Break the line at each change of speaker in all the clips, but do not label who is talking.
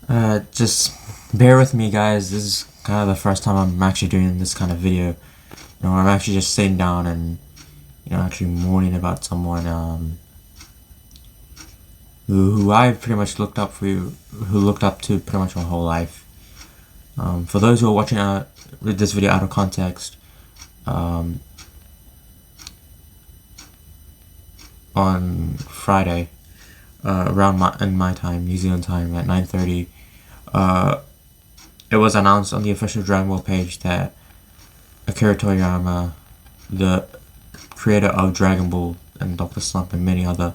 Just bear with me, guys. This is kind of the first time I'm actually doing this kind of video. I'm actually just sitting down and, actually mourning about someone, who I pretty much who looked up to pretty much my whole life. For those who are watching with this video out of context, um, on Friday, around my time, New Zealand time, at 9:30, it was announced on the official Dragon Ball page that Akira Toriyama, the creator of Dragon Ball and Dr. Slump and many other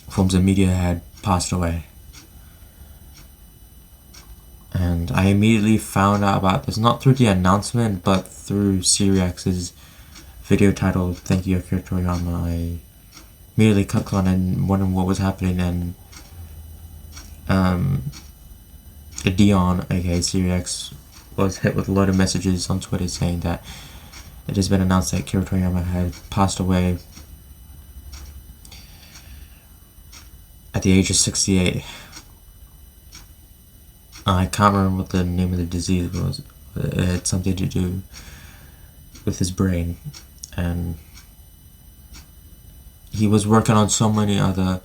forms of media, had passed away. And I immediately found out about this, not through the announcement, but through Sirius's video titled "Thank You, Akira Toriyama." I immediately clicked on and wondered what was happening, and Dion, aka Sirius, was hit with a lot of messages on Twitter saying that it has been announced that Akira Toriyama had passed away at the age of 68. I can't remember what the name of the disease was. It had something to do with his brain, and he was working on so many other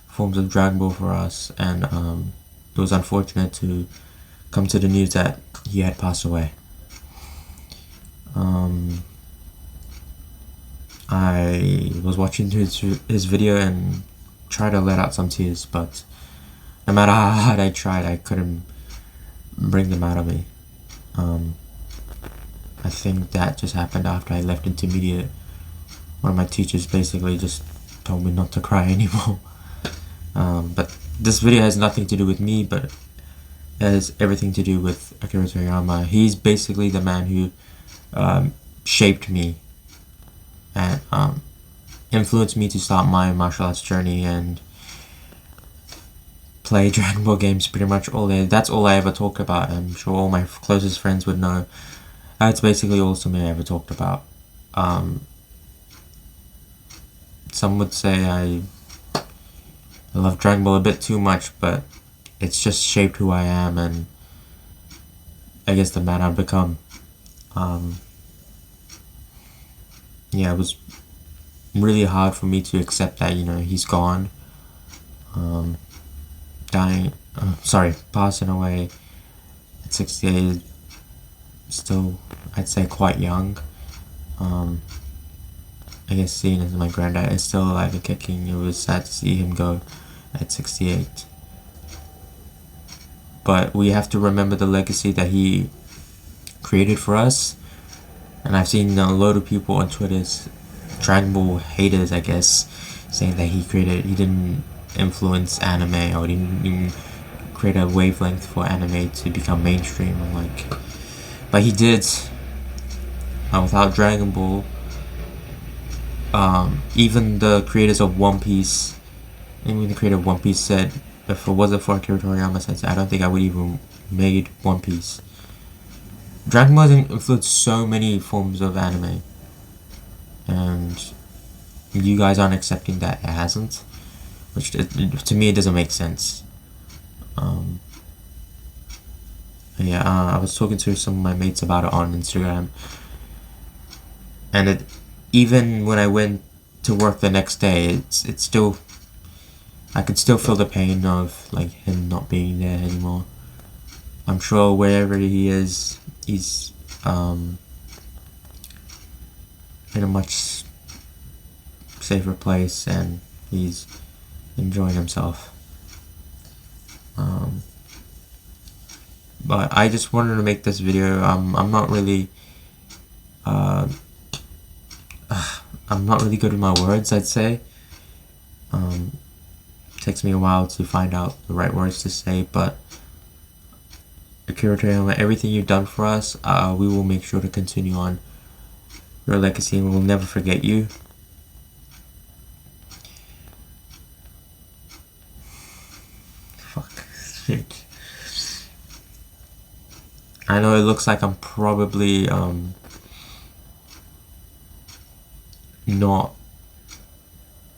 forms of Dragon Ball for us, and it was unfortunate to come to the news that he had passed away. I was watching his video and tried to let out some tears, but no matter how hard I tried, I couldn't bring them out of me. I think that just happened after I left intermediate. One of my teachers basically just told me not to cry anymore. But this video has nothing to do with me, but it has everything to do with Akira Toriyama. He's basically the man who shaped me and influenced me to start my martial arts journey and play Dragon Ball games pretty much all day. That's all I ever talked about. I'm sure all my closest friends would know. That's basically all something I ever talked about. Some would say I love Dragon Ball a bit too much, but it's just shaped who I am and I guess the man I've become. Yeah, it was really hard for me to accept that, he's gone. Passing away at 68, still, I'd say, quite young. I guess seeing as my granddad is still alive and kicking, it was sad to see him go at 68. But we have to remember the legacy that he created for us. And I've seen a lot of people on Twitter, Dragon Ball haters, I guess, saying that he didn't influence anime, or he didn't even create a wavelength for anime to become mainstream. I'm like, but he did. Without Dragon Ball, even the creators of One Piece, said, if it wasn't for Akira Toriyama Sensei, I don't think I would even made One Piece. Dragon Ball has influenced so many forms of anime, and you guys aren't accepting that it hasn't, which to me it doesn't make sense. I was talking to some of my mates about it on Instagram, and even when I went to work the next day, it's still, I could still feel the pain of like him not being there anymore. I'm sure wherever he is, he's in a much safer place and he's enjoying himself. But I just wanted to make this video. I'm not really I'm not really good with my words, I'd say. It takes me a while to find out the right words to say, but Akira Toriyama, everything you've done for us, we will make sure to continue on your legacy and we will never forget you. Fuck. Shit. I know it looks like I'm probably not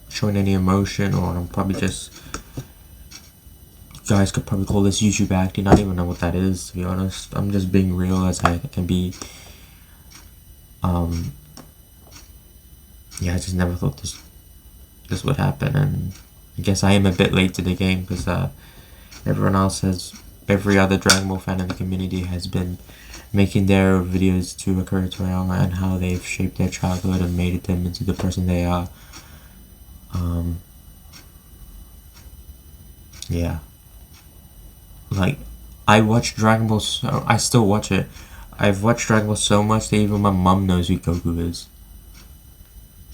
showing any emotion, or I'm probably just guys could probably call this YouTube acting. I don't even know what that is, to be honest. I'm just being real as I can be. Yeah, I just never thought this would happen, and I guess I am a bit late to the game because everyone else has, every other Dragon Ball fan in the community has been making their videos to Akira Toriyama and how they've shaped their childhood and made them into the person they are. Yeah. Like, I watch Dragon Ball so, I still watch it. I've watched Dragon Ball so much that even my mum knows who Goku is.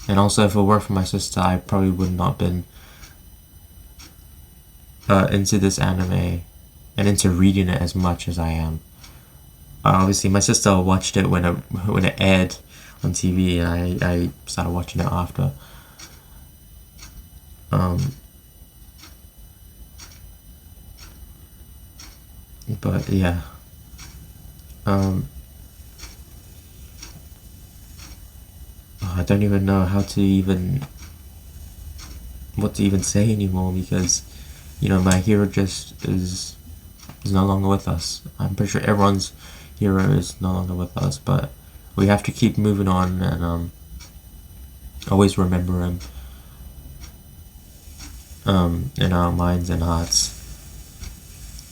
And also, if it weren't for my sister, I probably would not been into this anime and into reading it as much as I am. Obviously, my sister watched it when it aired on TV, and I started watching it after. But yeah. I don't even know how to even what to even say anymore, because my hero just is no longer with us. I'm pretty sure everyone's hero is no longer with us, but we have to keep moving on and always remember him in our minds and hearts,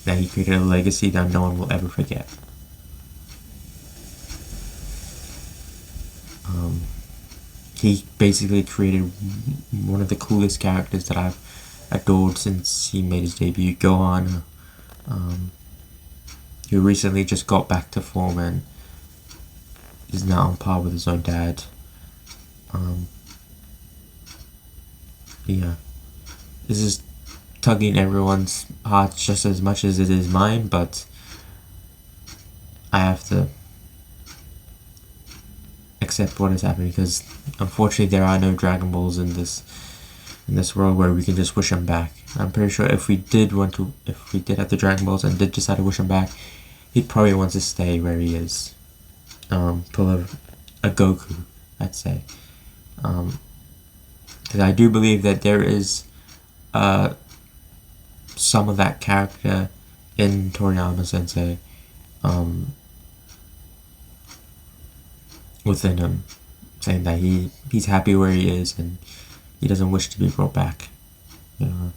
that he created a legacy that no one will ever forget. He basically created one of the coolest characters that I've adored since he made his debut, Gohan, who recently just got back to form and is now on par with his own dad. Yeah, this is tugging everyone's hearts just as much as it is mine, but I have to accept what is happening, because unfortunately there are no Dragon Balls in this world where we can just wish him back. I'm pretty sure if we did have the Dragon Balls and did decide to wish him back, he'd probably want to stay where he is. Pull a Goku, I'd say. Because I do believe that there is some of that character in Toriyama Sensei within him, saying that he's happy where he is and he doesn't wish to be brought back. Yeah,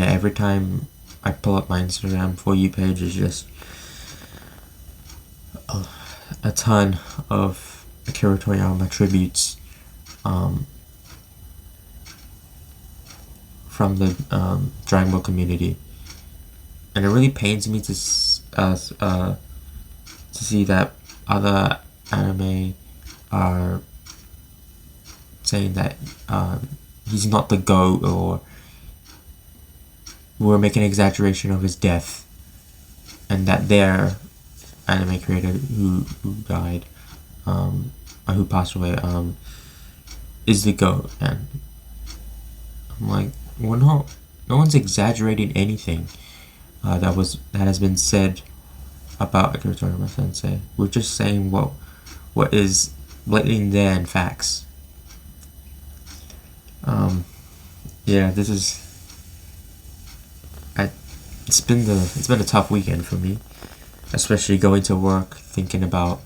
every time I pull up my Instagram For You page is just a ton of Akira Toriyama tributes from the Dragon Ball community, and it really pains me to see that other anime are saying that he's not the GOAT, or we're making an exaggeration of his death, and that their anime creator who died, or who passed away, is the GOAT. And I'm like, no one's exaggerating anything that has been said about Akira Toriyama Sensei. We're just saying what is blatantly there in facts. Yeah, this is. It's been a tough weekend for me, especially going to work thinking about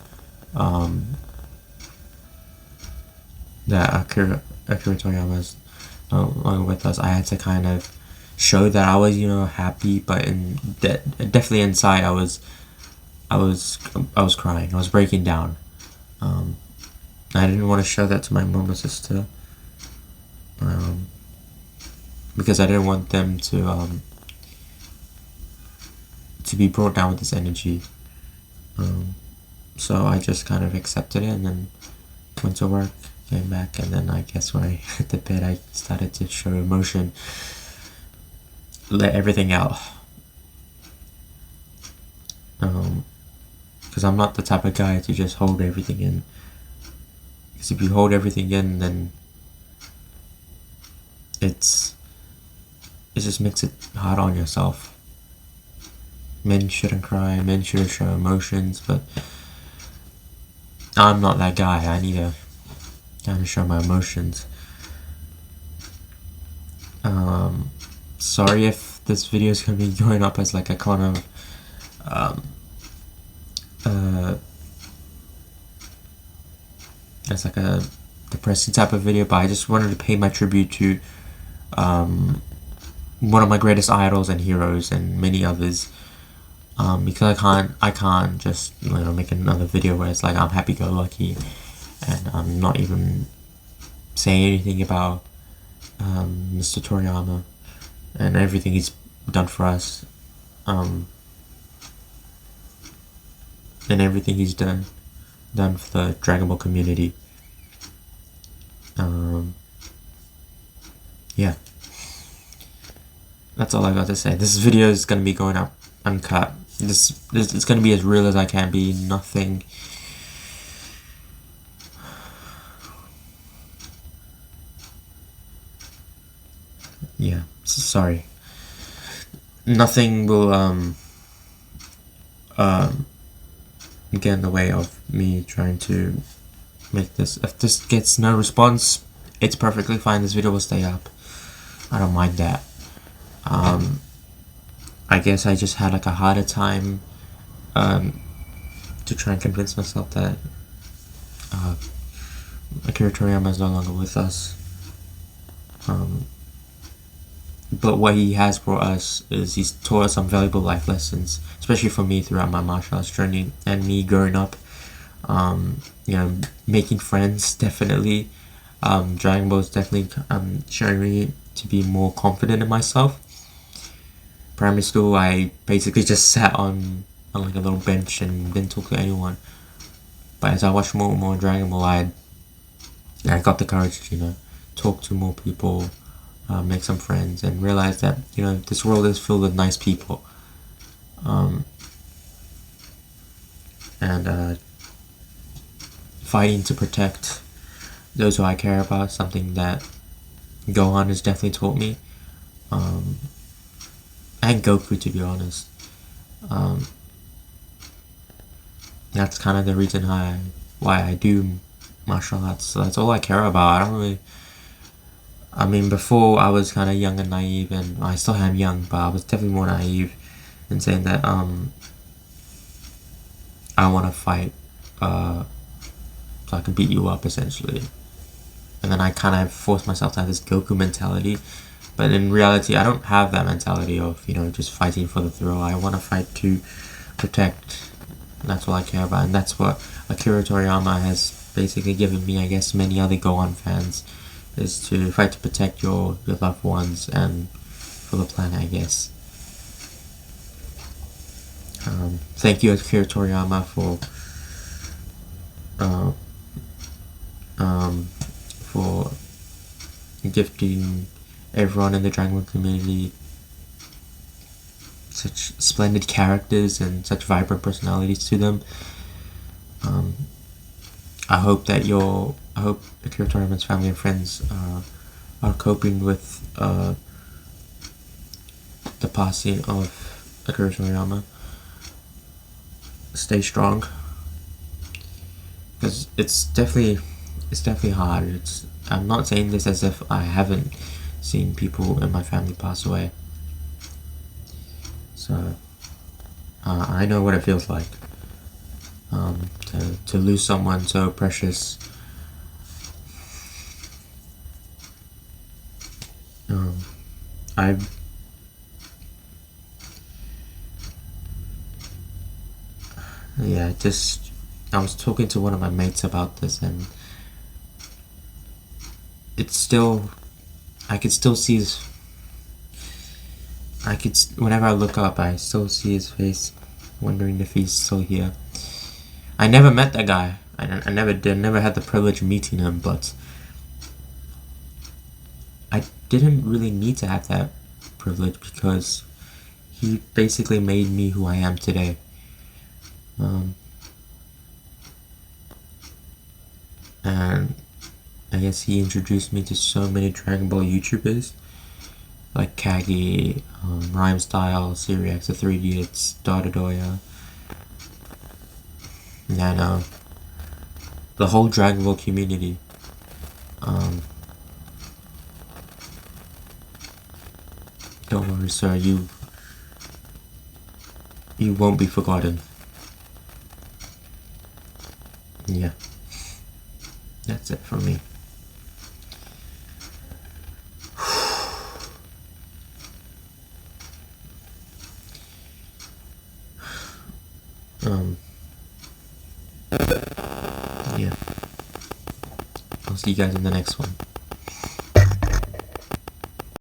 that Akira Toriyama's no longer with us. I had to kind of show that I was happy, but definitely inside I was crying. I was breaking down. I didn't want to show that to my mom and sister, because I didn't want them to be brought down with this energy. So I just kind of accepted it and then went to work, came back, and then I guess when I hit the bed I started to show emotion, let everything out. Because I'm not the type of guy to just hold everything in. Because if you hold everything in, then it just makes it hard on yourself. Men shouldn't cry, men shouldn't show emotions, but I'm not that guy. I need to kind of show my emotions. sorry if this video is gonna be going up as like a kind of as like a depressing type of video, but I just wanted to pay my tribute to one of my greatest idols and heroes and many others. Because I can't just, you know, make another video where it's like I'm happy-go-lucky and I'm not even saying anything about Mr. Toriyama and everything he's done for us, and everything he's done for the Dragon Ball community. Yeah, that's all I got to say. This video is gonna be going up uncut. This it's gonna be as real as I can be. Nothing. Yeah, sorry. Nothing will get in the way of me trying to make this. If this gets no response, it's perfectly fine. This video will stay up. I don't mind that. I guess I just had like a harder time to try and convince myself that Akira Toriyama is no longer with us. But what he has brought us is he's taught us some valuable life lessons, especially for me throughout my martial arts journey and me growing up. You know, making friends, definitely. Dragon Ball is definitely showing me to be more confident in myself. Primary school, I basically just sat on like a little bench and didn't talk to anyone. But as I watched more and more Dragon Ball, I got the courage to, you know, talk to more people, make some friends, and realize that, you know, this world is filled with nice people. And fighting to protect those who I care about, something that Gohan has definitely taught me. And Goku, to be honest. That's kind of the reason why I do martial arts. So that's all I care about. I don't really. I mean, before I was kind of young and naive, and I still am young, but I was definitely more naive in saying that I want to fight so I can beat you up, essentially. And then I kind of forced myself to have this Goku mentality. But in reality, I don't have that mentality of, you know, just fighting for the thrill. I want to fight to protect. And that's all I care about. And that's what Akira Toriyama has basically given me, I guess, many other Gohan fans, is to fight to protect your loved ones and for the planet, I guess. Thank you, Akira Toriyama, for gifting everyone in the Dragon Ball community such splendid characters and such vibrant personalities to them. I hope that Akira Toriyama's family and friends are coping with the passing of Akira Toriyama. Stay strong, because it's definitely hard. I'm not saying this as if I haven't seen people in my family pass away. So I know what it feels like to lose someone so precious. I was talking to one of my mates about this, and it's still, I could still see his, whenever I look up, I still see his face, wondering if he's still here. I never met that guy. I never had the privilege of meeting him, but I didn't really need to have that privilege because he basically made me who I am today. And I guess he introduced me to so many Dragon Ball YouTubers like Kagi, Rhyme Style, Siriax, the 3D, it's Dodoya, Nano, the whole Dragon Ball community. Don't worry, sir. You won't be forgotten. Yeah. That's it from me. Yeah. I'll see you guys in the next one.